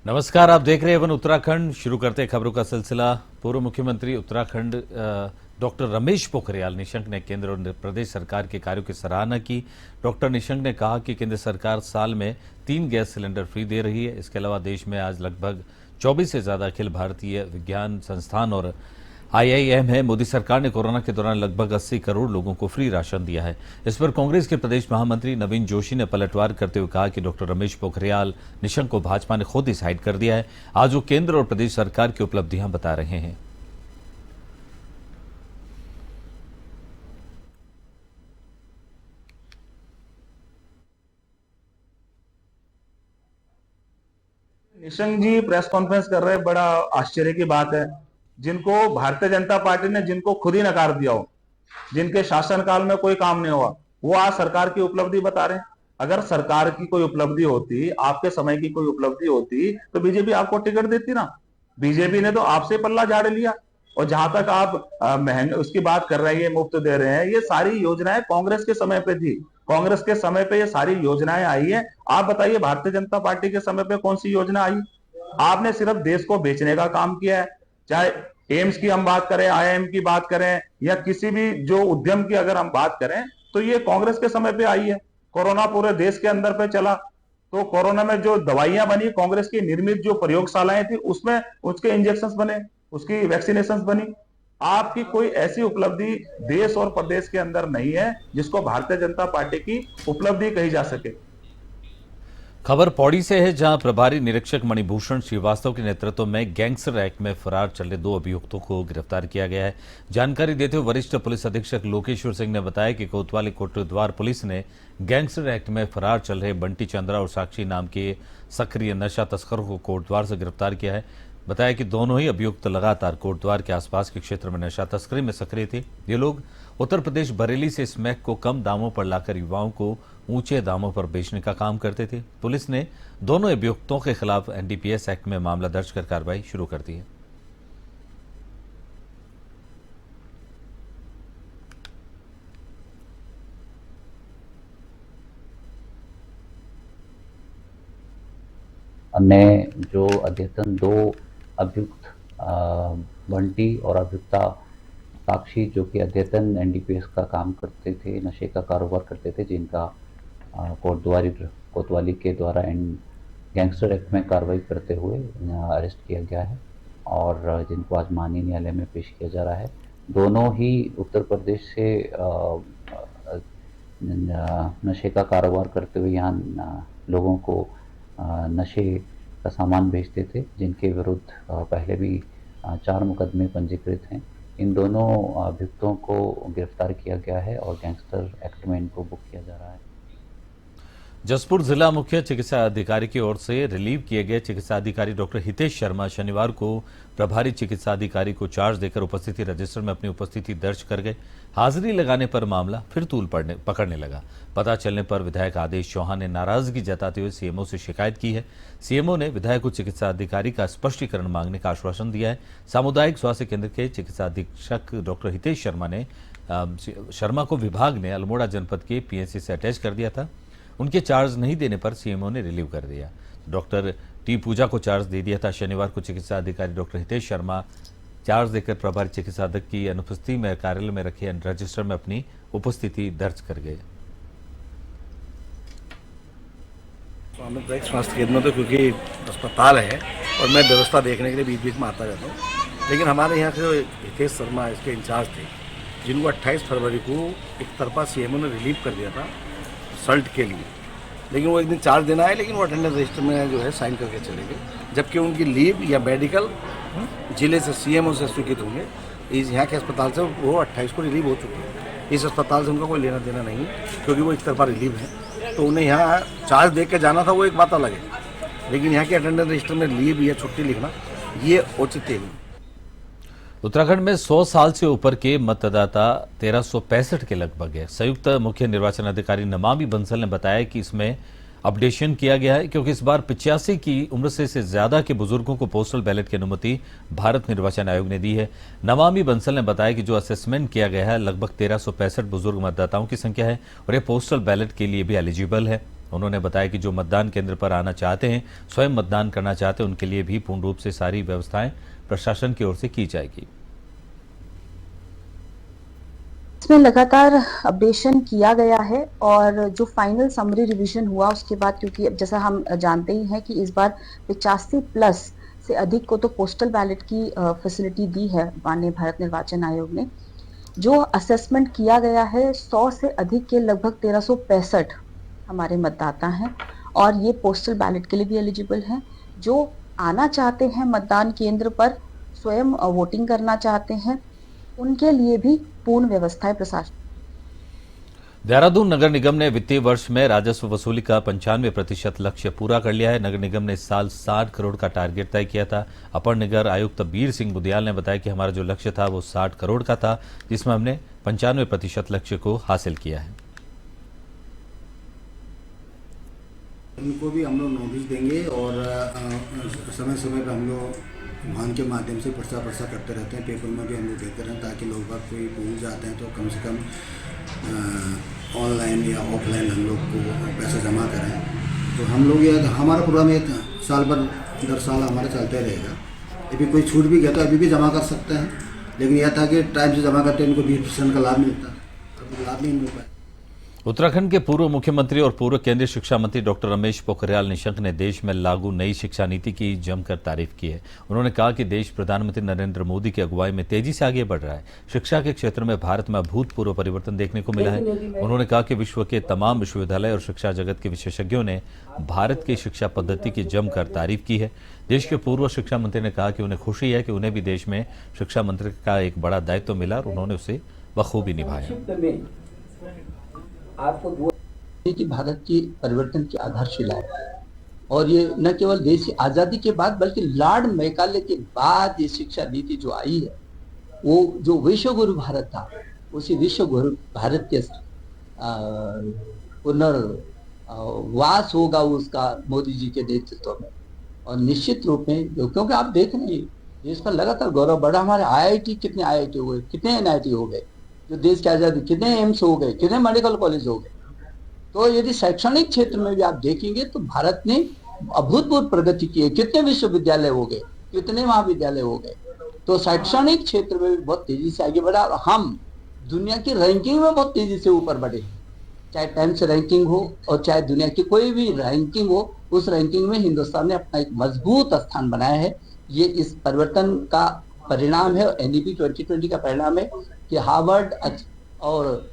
नमस्कार, आप देख रहे हैं वन उत्तराखंड। शुरू करते हैं खबरों का सिलसिला। पूर्व मुख्यमंत्री उत्तराखंड डॉक्टर रमेश पोखरियाल निशंक ने केंद्र और प्रदेश सरकार के कार्यों की सराहना की। डॉक्टर निशंक ने कहा कि केंद्र सरकार साल में 3 गैस सिलेंडर फ्री दे रही है। इसके अलावा देश में आज लगभग 24 से ज्यादा अखिल भारतीय विज्ञान संस्थान और आईआईएम है। मोदी सरकार ने कोरोना के दौरान लगभग 80 करोड़ लोगों को फ्री राशन दिया है। इस पर कांग्रेस के प्रदेश महामंत्री नवीन जोशी ने पलटवार करते हुए कहा कि डॉक्टर रमेश पोखरियाल निशंक को भाजपा ने खुद डिसाइड कर दिया है। आज वो केंद्र और प्रदेश सरकार की उपलब्धियां बता रहे हैं। निशंक जी प्रेस कॉन्फ्रेंस कर रहे हैं, बड़ा आश्चर्य की बात है। जिनको भारतीय जनता पार्टी ने जिनको खुद ही नकार दिया हो, जिनके शासनकाल में कोई काम नहीं हुआ, वो आज सरकार की उपलब्धि बता रहे हैं। अगर सरकार की कोई उपलब्धि होती, आपके समय की कोई उपलब्धि होती, तो बीजेपी आपको टिकट देती ना। बीजेपी ने तो आपसे पल्ला झाड़ लिया। और जहां तक आप महंगे उसकी बात कर रहे हैं, ये मुफ्त दे रहे हैं, ये सारी योजनाएं कांग्रेस के समय पे थी। कांग्रेस के समय पे ये सारी योजनाएं आई है। आप बताइए भारतीय जनता पार्टी के समय पे कौन सी योजना आई? आपने सिर्फ देश को बेचने का काम किया है। चाहे एम्स की हम बात करें, आईआईएम की बात करें, या किसी भी जो उद्यम की अगर हम बात करें, तो ये कांग्रेस के समय पे आई है। कोरोना पूरे देश के अंदर पे चला, तो कोरोना में जो दवाइयां बनी, कांग्रेस की निर्मित जो प्रयोगशालाएं थी, उसमें उसके इंजेक्शन बने, उसकी वैक्सीनेशन बनी। आपकी कोई ऐसी उपलब्धि देश और प्रदेश के अंदर नहीं है जिसको भारतीय जनता पार्टी की उपलब्धि कही जा सके। खबर पौड़ी से है, जहां प्रभारी निरीक्षक मणिभूषण श्रीवास्तव के नेतृत्व में गैंगस्टर एक्ट में फरार चले 2 अभियुक्तों को गिरफ्तार किया गया है। जानकारी देते हुए वरिष्ठ पुलिस अधीक्षक लोकेश्वर सिंह ने बताया कि कोतवाली कोटद्वार पुलिस ने गैंगस्टर एक्ट में फरार चल रहे बंटी चंद्रा और साक्षी नाम के सक्रिय नशा तस्करों को कोटद्वार से गिरफ्तार किया है। बताया कि दोनों ही अभियुक्त लगातार कोटद्वार के आसपास के क्षेत्र में नशा तस्करी में सक्रिय थे। ये लोग उत्तर प्रदेश बरेली से स्मैक को कम दामों पर लाकर युवाओं को ऊंचे दामों पर बेचने का काम करते थे। पुलिस ने दोनों अभियुक्तों के खिलाफ एनडीपीएस एक्ट में मामला दर्ज कर कार्रवाई शुरू कर दी है। ने जो अध्यतन 2 अभियुक्त बंटी और अभियुक्ता साक्षी, जो कि अध्यतन एनडीपीएस का काम करते थे, नशे का कारोबार करते थे, जिनका कोतवाली के द्वारा गैंगस्टर एक्ट में कार्रवाई करते हुए अरेस्ट किया गया है और जिनको आज माननीय न्यायालय में पेश किया जा रहा है। दोनों ही उत्तर प्रदेश से नशे का कारोबार करते हुए यहाँ लोगों को नशे का सामान बेचते थे, जिनके विरुद्ध पहले भी 4 मुकदमे पंजीकृत हैं। इन दोनों अभियुक्तों को गिरफ्तार किया गया है और गैंगस्टर एक्ट में इनको बुक किया जा रहा है। जसपुर जिला मुख्य चिकित्सा अधिकारी की ओर से रिलीव किए गए चिकित्सा अधिकारी डॉक्टर हितेश शर्मा शनिवार को प्रभारी चिकित्सा अधिकारी को चार्ज देकर उपस्थिति रजिस्टर में अपनी उपस्थिति दर्ज कर गए। हाजिरी लगाने पर मामला फिर तूल पकड़ने लगा। पता चलने पर विधायक आदेश चौहान ने नाराजगी जताते हुए सीएमओ से शिकायत की है। सीएमओ ने विधायक को चिकित्सा अधिकारी का स्पष्टीकरण मांगने का आश्वासन दिया है। सामुदायिक स्वास्थ्य केंद्र के चिकित्सा अधीक्षक डॉक्टर हितेश शर्मा को विभाग ने अल्मोड़ा जनपद के पीएचसी से अटैच कर दिया था। उनके चार्ज नहीं देने पर सीएमओ ने रिलीव कर दिया। डॉक्टर टी पूजा को चार्ज दे दिया था। शनिवार को चिकित्सा अधिकारी डॉक्टर हितेश शर्मा चार्ज देकर प्रभारी चिकित्सा अधिकारी की अनुपस्थिति में कार्यालय में रखे रजिस्टर में अपनी उपस्थिति दर्ज कर गए। सामुदायिक स्वास्थ्य केंद्र में तो क्योंकि अस्पताल है और मैं व्यवस्था देखने के लिए बीच बीच में आता रहता हूँ, लेकिन हमारे यहाँ से जो हितेश शर्मा इसके इंचार्ज थे, जिनको 28 फरवरी को एक तरफा सीएमओ ने रिलीव कर दिया था सल्ट के लिए, लेकिन वो एक दिन चार्ज देना है, लेकिन वो अटेंडेंस रजिस्टर में जो है साइन करके चले गए, जबकि उनकी लीव या मेडिकल जिले से सीएमओ से स्वीकृत होंगे। इस यहाँ के अस्पताल से वो 28 को रिलीव हो चुके हैं। इस अस्पताल से उनका कोई लेना देना नहीं है, क्योंकि वो एक तरफा रिलीव है। तो उन्हें यहाँ चार्ज दे के जाना था, वो एक बात अलग है, लेकिन यहाँ के अटेंडेंस रजिस्टर में लीव या छुट्टी लिखना ये औचित्य नहीं। उत्तराखंड में 100 साल से ऊपर के मतदाता 1365 के लगभग है। संयुक्त मुख्य निर्वाचन अधिकारी नमामि बंसल ने बताया कि इसमें अपडेशन किया गया है, क्योंकि इस बार 85 की उम्र से ज्यादा के बुजुर्गों को पोस्टल बैलेट की अनुमति भारत निर्वाचन आयोग ने दी है। नमामि बंसल ने बताया कि जो असेसमेंट किया गया है लगभग 1365 बुजुर्ग मतदाताओं की संख्या है और यह पोस्टल बैलेट के लिए भी एलिजिबल है। उन्होंने बताया कि जो मतदान केंद्र पर आना चाहते हैं, स्वयं मतदान करना चाहते हैं, उनके लिए भी पूर्ण रूप से सारी व्यवस्थाएं प्रशासन की ओर से की जाएगी। इसमें लगातार अपडेशन किया गया है और जो फाइनल समरी रिवीजन हुआ उसके बाद, क्योंकि जैसा हम जानते ही हैं कि इस बार 85+ से अधिक को तो पोस्टल बैलेट की फैसिलिटी दी है माननीय भारत निर्वाचन आयोग ने। जो असेसमेंट किया गया है 100 से अधिक के लगभग 1365 हमारे मतदाता हैं और ये पोस्टल बैलेट के लिए भी एलिजिबल हैं। जो आना चाहते हैं मतदान केंद्र पर, स्वयं वोटिंग करना चाहते हैं, उनके लिए भी पूर्ण व्यवस्थाएं प्रशासन। देहरादून नगर निगम ने वित्तीय वर्ष में राजस्व वसूली का 95% लक्ष्य पूरा कर लिया है। नगर निगम ने इस साल 60 करोड़ का टारगेट तय किया था। अपर नगर आयुक्त बीर सिंह बुदियाल ने बताया कि हमारा जो लक्ष्य था वो 60 करोड़ का था, जिसमें हमने 95% लक्ष्य को हासिल किया है। उनको भी हम लोग नोटिस देंगे और समय समय पर हम लोग वाहन के माध्यम से प्रचार करते रहते हैं, पेपर में भी हम लोग देते रहते हैं ताकि लोग बाग कोई भूल जाते हैं तो कम से कम ऑनलाइन या ऑफलाइन हम लोग को पैसा जमा करें। तो हम लोग ये हमारा प्रोग्राम ये साल भर दर साल हमारा चलते रहेगा। अभी कोई छूट भी गया तो अभी भी जमा कर सकते हैं, लेकिन यह था कि टाइम से जमा करते हैं उनको 20% का लाभ मिलता है, तो लाभ नहीं मिल पाया। उत्तराखंड के पूर्व मुख्यमंत्री और पूर्व केंद्रीय शिक्षा मंत्री डॉक्टर रमेश पोखरियाल निशंक ने देश में लागू नई शिक्षा नीति की जमकर तारीफ की है। उन्होंने कहा कि देश प्रधानमंत्री नरेंद्र मोदी की अगुवाई में तेजी से आगे बढ़ रहा है। शिक्षा के क्षेत्र में भारत में अभूतपूर्व परिवर्तन देखने को मिला है। उन्होंने कहा कि विश्व के तमाम विश्वविद्यालय और शिक्षा जगत के विशेषज्ञों ने भारत की शिक्षा पद्धति की जमकर तारीफ की है। देश के पूर्व शिक्षा मंत्री ने कहा कि उन्हें खुशी है कि उन्हें भी देश में शिक्षा मंत्री का एक बड़ा दायित्व मिला और उन्होंने उसे बखूबी निभाया। आपको कि भारत की परिवर्तन की आधारशिला है और ये न केवल देश की आजादी के बाद बल्कि लॉर्ड मैकाले के बाद ये शिक्षा नीति जो आई है, वो जो विश्व गुरु भारत था, उसी विश्व गुरु भारत के पुनर्वास होगा उसका मोदी जी के नेतृत्व में। और निश्चित रूप में क्योंकि आप देख रहे हैं देश का लगातार गौरव बढ़ा। हमारे IIT कितने IIT हो गए, कितने NIT हो गए, जो देश की आजादी, कितने एम्स हो गए, कितने मेडिकल कॉलेज हो गए। तो यदि शैक्षणिक क्षेत्र में भी आप देखेंगे तो भारत ने अभूतपूर्व प्रगति की है। कितने विश्वविद्यालय हो गए, कितने महाविद्यालय हो गए। तो शैक्षणिक क्षेत्र में भी बहुत तेजी से आगे बढ़ा और हम दुनिया की रैंकिंग में बहुत तेजी से ऊपर बढ़े। चाहे टाइम्स रैंकिंग हो और चाहे दुनिया की कोई भी रैंकिंग हो, उस रैंकिंग में हिंदुस्तान ने अपना एक मजबूत स्थान बनाया है। ये इस परिवर्तन का परिणाम है और NEP 2020 का परिणाम है कि हार्वर्ड और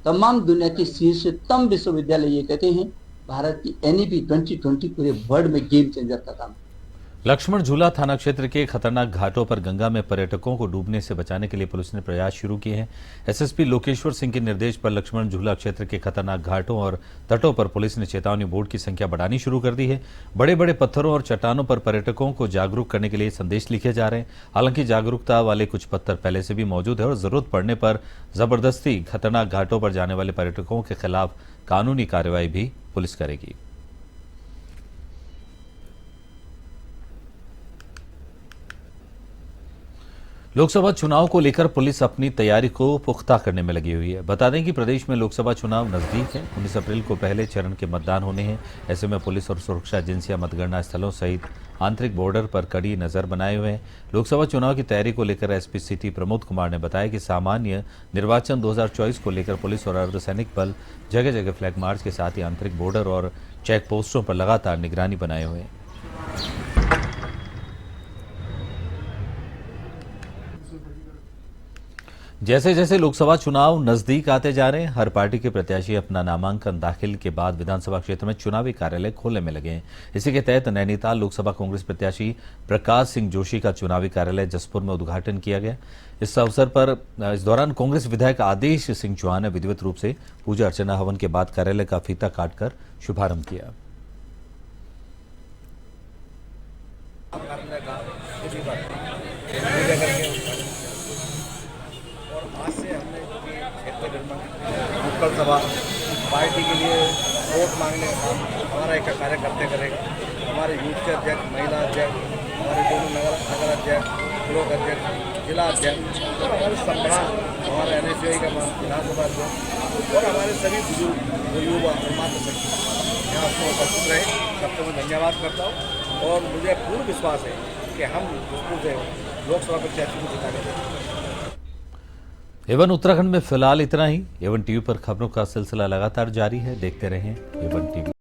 तमाम दुनिया की शीर्षतम विश्वविद्यालय ये कहते हैं भारत की NEP 2020 पूरे वर्ल्ड में गेम चेंजर का काम। लक्ष्मण झूला थाना क्षेत्र के खतरनाक घाटों पर गंगा में पर्यटकों को डूबने से बचाने के लिए पुलिस ने प्रयास शुरू किए हैं। SSP लोकेश्वर सिंह के निर्देश पर लक्ष्मण झूला क्षेत्र के खतरनाक घाटों और तटों पर पुलिस ने चेतावनी बोर्ड की संख्या बढ़ानी शुरू कर दी है। बड़े बड़े पत्थरों और चट्टानों पर पर्यटकों को जागरूक करने के लिए संदेश लिखे जा रहे हैं। हालांकि जागरूकता वाले कुछ पत्थर पहले से भी मौजूद है और जरूरत पड़ने पर जबरदस्ती खतरनाक घाटों पर जाने वाले पर्यटकों के खिलाफ कानूनी कार्रवाई भी पुलिस करेगी। लोकसभा चुनाव को लेकर पुलिस अपनी तैयारी को पुख्ता करने में लगी हुई है। बता दें कि प्रदेश में लोकसभा चुनाव नजदीक है। 19 अप्रैल को पहले चरण के मतदान होने हैं। ऐसे में पुलिस और सुरक्षा एजेंसियां मतगणना स्थलों सहित आंतरिक बॉर्डर पर कड़ी नजर बनाए हुए हैं। लोकसभा चुनाव की तैयारी को लेकर SP सिटी प्रमोद कुमार ने बताया कि सामान्य निर्वाचन 2024 को लेकर पुलिस और अर्धसैनिक बल जगह जगह फ्लैग मार्च के साथ ही आंतरिक बॉर्डर और चेक पोस्टों पर लगातार निगरानी बनाए हुए हैं। जैसे जैसे लोकसभा चुनाव नजदीक आते जा रहे हैं, हर पार्टी के प्रत्याशी अपना नामांकन दाखिल के बाद विधानसभा क्षेत्र में चुनावी कार्यालय खोलने में लगे हैं। इसी के तहत नैनीताल लोकसभा कांग्रेस प्रत्याशी प्रकाश सिंह जोशी का चुनावी कार्यालय जसपुर में उद्घाटन किया गया। इस अवसर पर इस दौरान कांग्रेस विधायक आदेश सिंह चौहान ने विधिवत रूप से पूजा अर्चना हवन के बाद कार्यालय का फीता काटकर शुभारंभ किया। नुक्कड़ सभा पार्टी के लिए वोट मांगने का काम हमारा एक कार्य करते करेगा। हमारे यूथ के अध्यक्ष, महिला अध्यक्ष, हमारे दोनों नगर अध्यक्ष, ब्लॉक अध्यक्ष, जिला अध्यक्ष और हमारे संगठन, हमारे NSUI का विधानसभा अध्यक्ष और हमारे सभी बुजुर्ग युवा और मातृशक्ति यहाँ उसमें उपस्थित रहे, सबको मैं धन्यवाद करता हूँ और मुझे पूर्ण विश्वास है कि हम जसपुर से लोकसभा प्रत्याशी को जिताने देंगे। एवन उत्तराखंड में फिलहाल इतना ही। एवन टीवी पर खबरों का सिलसिला लगातार जारी है, देखते रहें एवन टीवी।